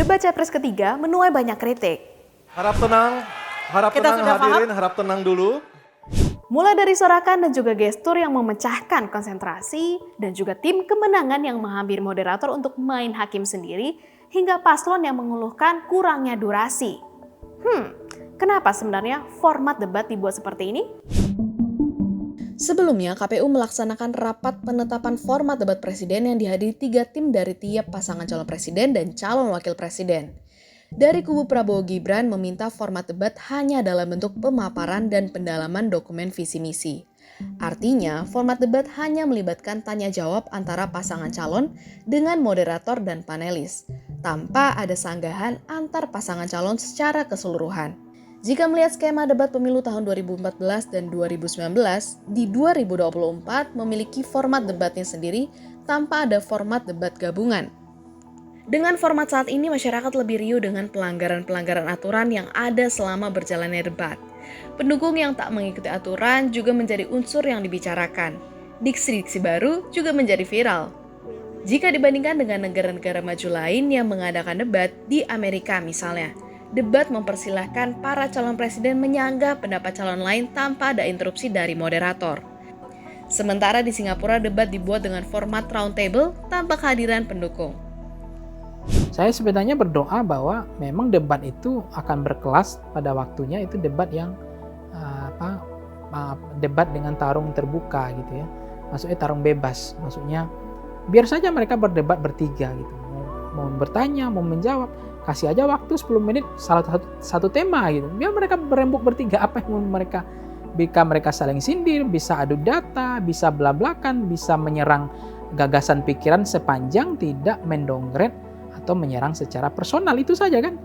Debat Capres ketiga menuai banyak kritik. Harap tenang hadirin, harap tenang dulu. Mulai dari sorakan dan juga gestur yang memecahkan konsentrasi, dan juga tim kemenangan yang menghampiri moderator untuk main hakim sendiri, hingga paslon yang mengeluhkan kurangnya durasi. Kenapa sebenarnya format debat dibuat seperti ini? Sebelumnya, KPU melaksanakan rapat penetapan format debat presiden yang dihadiri 3 tim dari tiap pasangan calon presiden dan calon wakil presiden. Dari kubu Prabowo Gibran meminta format debat hanya dalam bentuk pemaparan dan pendalaman dokumen visi misi. Artinya, format debat hanya melibatkan tanya jawab antara pasangan calon dengan moderator dan panelis, tanpa ada sanggahan antar pasangan calon secara keseluruhan. Jika melihat skema debat pemilu tahun 2014 dan 2019, di 2024 memiliki format debatnya sendiri tanpa ada format debat gabungan. Dengan format saat ini, masyarakat lebih riuh dengan pelanggaran-pelanggaran aturan yang ada selama berjalannya debat. Pendukung yang tak mengikuti aturan juga menjadi unsur yang dibicarakan. Diksi-diksi baru juga menjadi viral. Jika dibandingkan dengan negara-negara maju lain yang mengadakan debat, di Amerika misalnya, debat mempersilahkan para calon presiden menyanggah pendapat calon lain tanpa ada interupsi dari moderator. Sementara di Singapura debat dibuat dengan format round table tanpa kehadiran pendukung. Saya sebenarnya berdoa bahwa memang debat itu akan berkelas pada waktunya, itu debat yang debat dengan tarung terbuka gitu ya. Maksudnya tarung bebas, maksudnya biar saja mereka berdebat bertiga gitu. Mau bertanya, mau menjawab, kasih aja waktu 10 menit satu tema gitu. Biar mereka berembuk bertiga, apa yang mereka saling sindir, bisa adu data, bisa belak-belakan, bisa menyerang gagasan pikiran sepanjang tidak mendongkret atau menyerang secara personal, itu saja kan.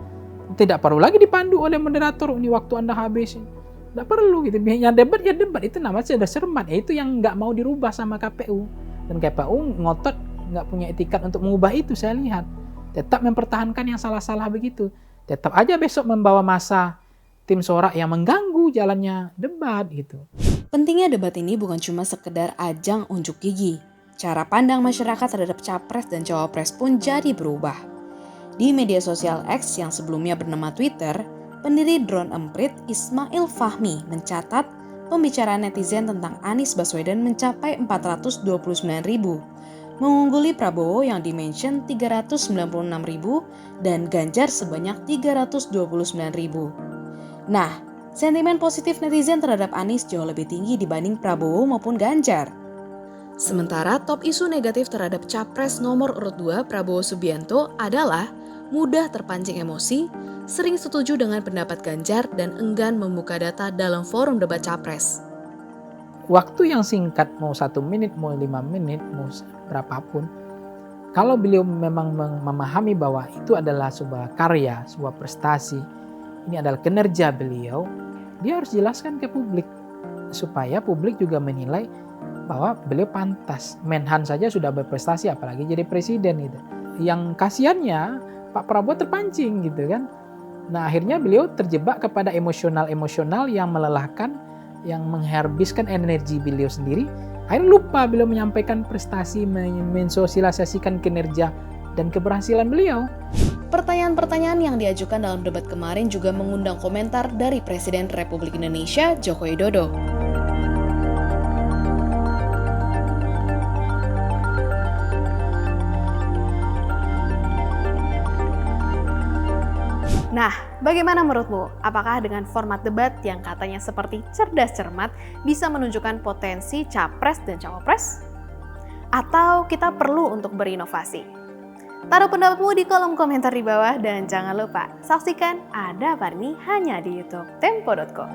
Tidak perlu lagi dipandu oleh moderator, ini waktu Anda habis. Tidak perlu gitu. Yang debat ya debat, itu namanya sudah cermat. Itu yang nggak mau dirubah sama KPU. Dan KPU ngotot nggak punya etikat untuk mengubah itu, saya lihat. Tetap mempertahankan yang salah-salah begitu. Tetap aja besok membawa masa tim sorak yang mengganggu jalannya debat gitu. Pentingnya debat ini bukan cuma sekedar ajang unjuk gigi. Cara pandang masyarakat terhadap capres dan cawapres pun jadi berubah. Di media sosial X yang sebelumnya bernama Twitter, pendiri Drone Emprit Ismail Fahmi mencatat pembicaraan netizen tentang Anies Baswedan mencapai 429.000, mengungguli Prabowo yang dimention 396.000 dan Ganjar sebanyak 329.000. Nah, sentimen positif netizen terhadap Anies jauh lebih tinggi dibanding Prabowo maupun Ganjar. Sementara top isu negatif terhadap capres nomor urut 2 Prabowo Subianto adalah mudah terpancing emosi, sering setuju dengan pendapat Ganjar, dan enggan membuka data dalam forum debat capres. Waktu yang singkat, mau 1 menit, mau 5 menit, mau berapapun, kalau beliau memang memahami bahwa itu adalah sebuah karya, sebuah prestasi, ini adalah kinerja beliau, dia harus jelaskan ke publik supaya publik juga menilai bahwa beliau pantas. Menhan saja sudah berprestasi, apalagi jadi presiden gitu. Yang kasihannya Pak Prabowo terpancing gitu kan. Nah, akhirnya beliau terjebak kepada emosional yang melelahkan, yang menghabiskan energi beliau sendiri. Akhirnya lupa beliau menyampaikan prestasi, mensosialisasikan kinerja dan keberhasilan beliau. Pertanyaan-pertanyaan yang diajukan dalam debat kemarin juga mengundang komentar dari Presiden Republik Indonesia Joko Widodo. Nah, bagaimana menurutmu? Apakah dengan format debat yang katanya seperti cerdas cermat bisa menunjukkan potensi capres dan cawapres? Atau kita perlu untuk berinovasi? Taruh pendapatmu di kolom komentar di bawah dan jangan lupa saksikan Ada Apa Ini hanya di YouTube Tempo.co.